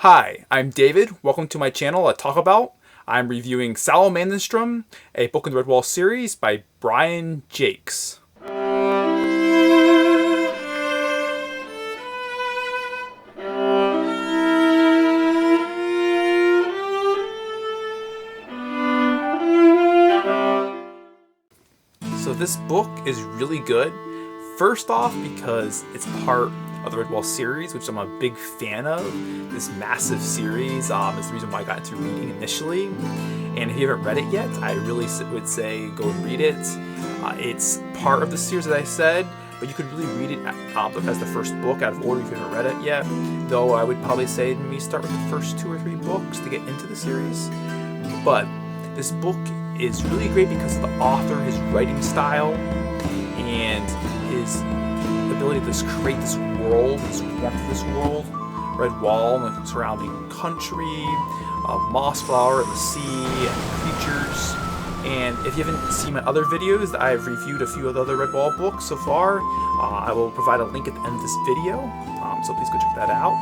Hi, I'm David. Welcome to my channel at Talk About. I'm reviewing Salamandastron, a book in the Redwall series by Brian Jacques. So this book is really good. First off, because it's part of the Redwall series, which I'm a big fan of. This massive series is the reason why I got into reading initially. And if you haven't read it yet, I really would say go and read it. It's part of the series, as I said, but you could really read it as the first book out of order if you haven't read it yet. Though I would probably say maybe start with the first 2 or 3 books to get into the series. But this book is really great because of the author, his writing style, and his ability to just create this world, this warmth of this world, Redwall and the surrounding country, Mossflower and the sea and creatures. And if you haven't seen my other videos, I've reviewed a few of the other Redwall books so far. I will provide a link at the end of this video, so please go check that out.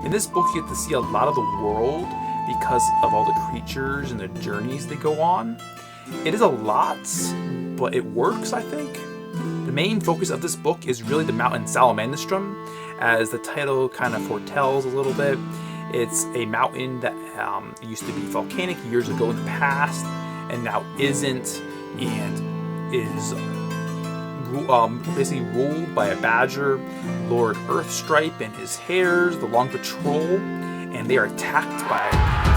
In this book, you get to see a lot of the world because of all the creatures and the journeys they go on. It is a lot, but it works, I think. The main focus of this book is really the mountain Salamandastron, as the title kind of foretells a little bit. It's a mountain that used to be volcanic years ago in the past, and now isn't, and is basically ruled by a badger, Lord Earthstripe and his hares, the Long Patrol, and they are attacked by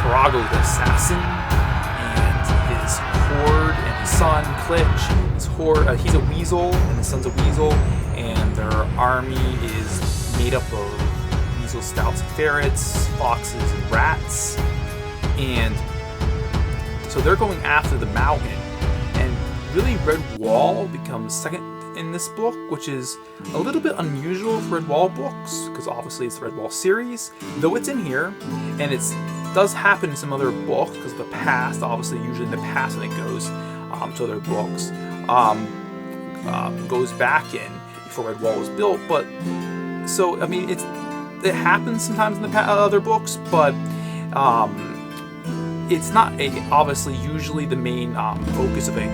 Farago the Assassin and his horde, and his son Klitch. His horde, he's a weasel, and his son's a weasel, and their army is made up of weasel stouts and ferrets, foxes and rats, and so they're going after the mountain. And really, Redwall becomes second in this book, which is a little bit unusual for Redwall books, because obviously it's the Redwall series, though it's in here, and it does happen in some other books because of the past. Obviously, usually in the past when it goes to other books, goes back in before Redwall was built. But so I mean, it happens sometimes in the other books, but it's not obviously usually the main focus of a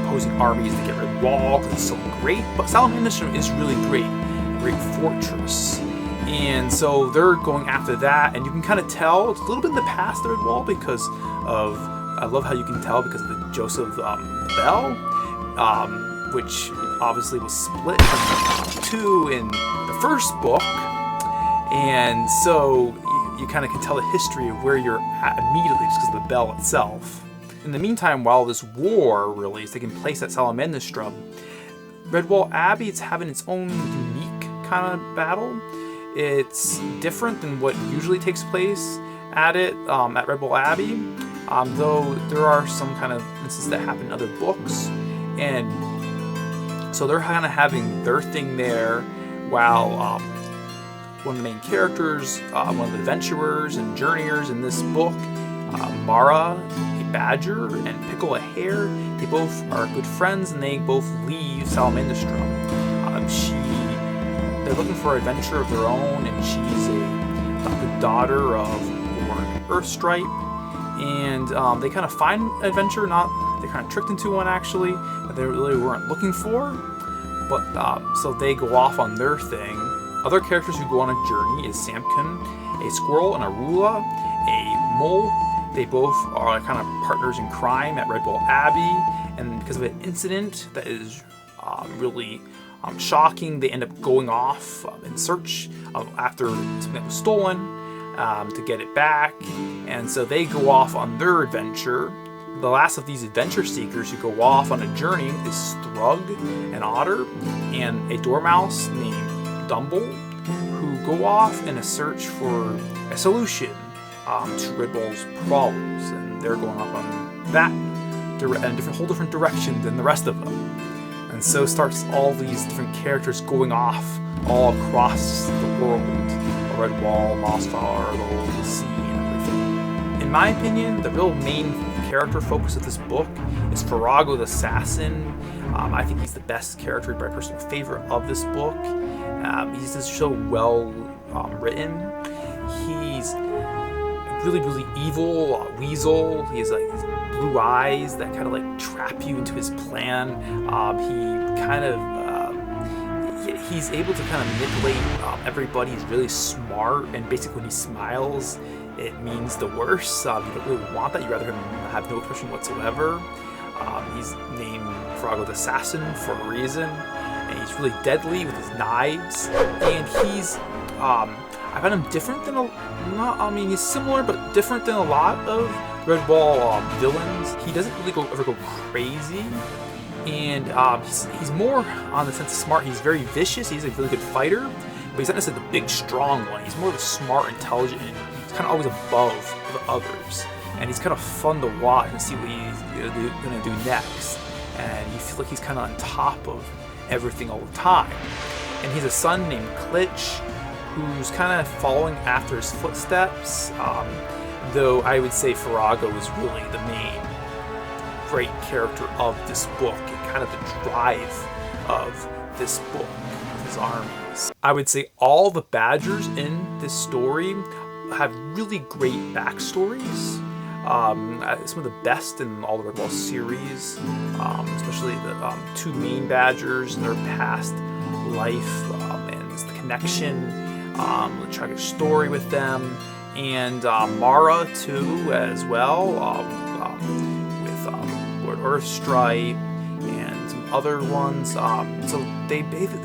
opposing army is to get Redwall because it's so great. But Salamandastron is really great, a great fortress, and so they're going after that. And you can kind of tell it's a little bit in the past of Redwall because of, I love how you can tell because of the Joseph Bell, which obviously was split from 2 in the first book, and so you kind of can tell the history of where you're at immediately just because of the bell itself. In the meantime, while this war really is taking place at Salamandastron, Redwall Abbey is having its own unique kind of battle. It's different than what usually takes place at Redwall Abbey, though there are some kind of instances that happen in other books, and so they're kind of having their thing there, while one of the main characters, one of the adventurers and journeyers in this book, Mara, a badger, and Pickle, a hare, they both are good friends, and they both leave Salamandastron. They're looking for an adventure of their own, and she's the daughter of Lord Earthstripe, and they kind of find an adventure, they kind of tricked into one actually, that they really weren't looking for, but so they go off on their thing. Other characters who go on a journey is Samkin, a squirrel, and Arula, a mole. They both are kind of partners in crime at Redwall Abbey, and because of an incident that is really shocking, they end up going off in search after something that was stolen to get it back, and so they go off on their adventure. The last of these adventure seekers who go off on a journey is Thrug, an otter, and a dormouse named Dumble, who go off in a search for a solution to Redwall's problems, and they're going off on that in a whole different direction than the rest of them. And so starts all these different characters going off all across the world, Redwall, Mossflower, the whole sea, and everything. In my opinion, the real main character focus of this book is Farago the Assassin. I think he's the best character, my personal favorite of this book. He's just so well written. He he's really, really evil, weasel. He has like these blue eyes that kind of like trap you into his plan. He's able to kind of manipulate everybody. He's really smart, and basically when he smiles, it means the worst. You don't really want that. You'd rather him have no expression whatsoever. He's named Farago the Assassin for a reason, and he's really deadly with his knives. And he's, I find him different than he's similar but different than a lot of Redwall villains. He doesn't really ever go crazy. And he's more on the sense of smart. He's very vicious. He's a really good fighter, but he's not necessarily the big, strong one. He's more of a smart, intelligent, and he's kind of always above the others. And he's kind of fun to watch and see what he's going to do next. And you feel like he's kind of on top of everything all the time. And he's a son named Klitsch, who's kind of following after his footsteps. Though I would say Farago is really the main great character of this book and kind of the drive of this book, of his armies. I would say all the Badgers in this story have really great backstories. Some of the best in all the Redwall series, especially the two main Badgers and their past life and the connection, the tragic story with them, and Mara too as well. Lord Earthstripe and some other ones. So they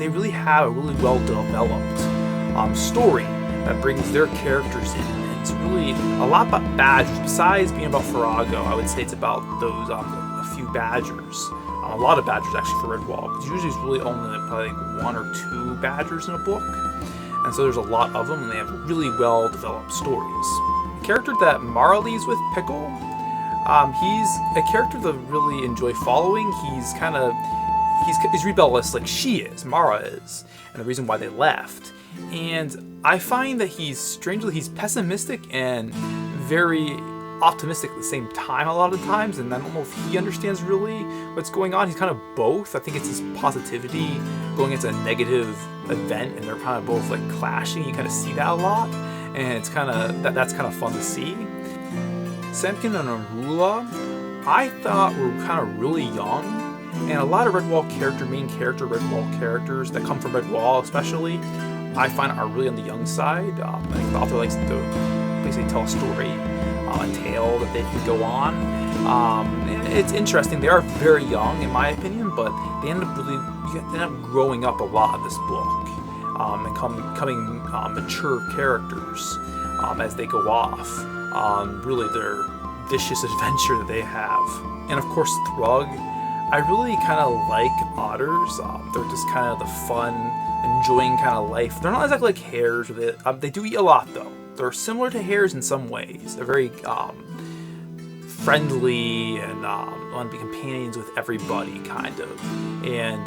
really have a really well developed story that brings their characters in. And it's really a lot about Badgers. Besides being about Farago, I would say it's about those a few Badgers. A lot of Badgers actually for Redwall, because usually it's really only probably like 1 or 2 Badgers in a book. And so there's a lot of them, and they have really well developed stories. The character that Mara leaves with, Pickle, he's a character that I really enjoy following. He's rebellious like she is, Mara is, and the reason why they left. And I find that he's pessimistic and very optimistic at the same time a lot of the times, and I don't know if he understands really what's going on. He's kind of both. I think it's his positivity going into a negative event, and they're kind of both like clashing. You kind of see that a lot, and it's kind of that's kind of fun to see. Semkin and Arula, I thought were kind of really young, and a lot of Redwall main character Redwall characters that come from Redwall especially, I find are really on the young side. I think the author likes to basically tell a story, a tale that they can go on. And it's interesting. They are very young in my opinion, but they end up growing up a lot in this book, and becoming mature characters as they go off on really their vicious adventure that they have. And of course Thrug, I really kind of like otters. They're just kind of the fun, enjoying kind of life. They're not exactly like hares. They do eat a lot though. They're similar to hares in some ways. They're very friendly and want to be companions with everybody kind of. And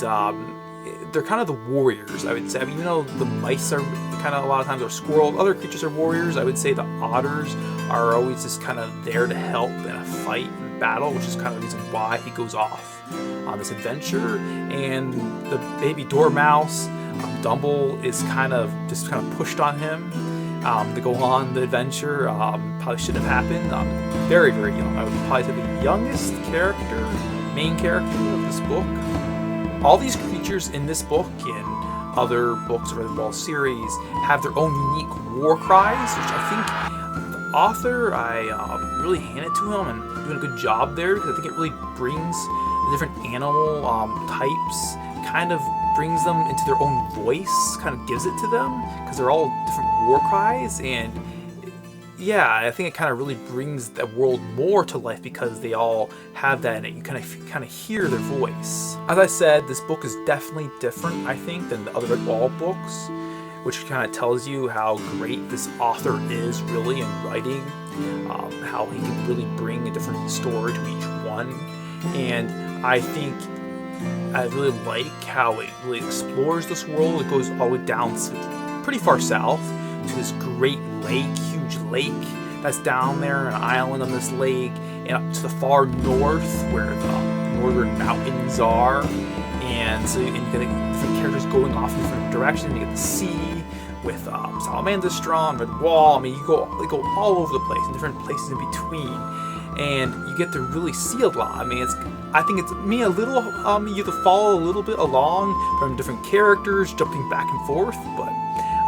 they're kind of the warriors, I would say. I mean, even though the mice are kind of a lot of times are squirrels, other creatures are warriors, I would say the otters are always just kind of there to help in a fight and battle, which is kind of the reason why he goes off on this adventure. And the baby dormouse, Dumble, is kind of pushed on him to go on the adventure. Probably shouldn't have happened. Very, very young. I would probably say the youngest main character of this book. All these creatures in this book and other books of the Redwall series have their own unique war cries, which I think the author, I really hand it to him and doing a good job there, because I think it really brings the different animal types, kind of brings them into their own voice, kind of gives it to them, because they're all different war cries. And yeah, I think it kind of really brings that world more to life because they all have that in it. You kind of hear their voice. As I said, this book is definitely different, I think, than the other Redwall books, which kind of tells you how great this author is really in writing, how he can really bring a different story to each one. And I think I really like how it really explores this world. It goes all the way down to pretty far south to this great lake, huge lake that's down there, an island on this lake, and up to the far north where the northern mountains are. And so you get different characters going off in different directions. You get the sea with Salamandastron, Redwall. I mean, they go all over the place, in different places in between, and you get to really see a lot. I mean, I think it's me a little. You have to follow a little bit along from different characters, jumping back and forth, but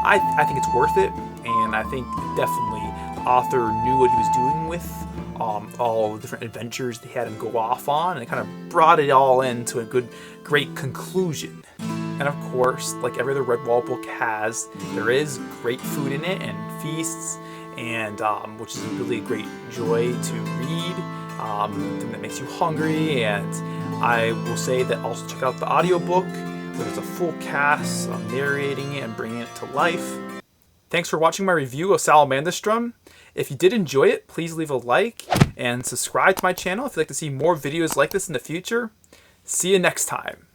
I think it's worth it, and I think definitely the author knew what he was doing with all the different adventures they had him go off on, and it kind of brought it all into a great conclusion. And of course, like every other Redwall book has, there is great food in it and feasts, and which is really a great joy to read. Something that makes you hungry. And I will say that also check out the audiobook. There's a full cast narrating it and bringing it to life. Thanks for watching my review of Salamandastron. If you did enjoy it, please leave a like and subscribe to my channel if you'd like to see more videos like this in the future. See you next time.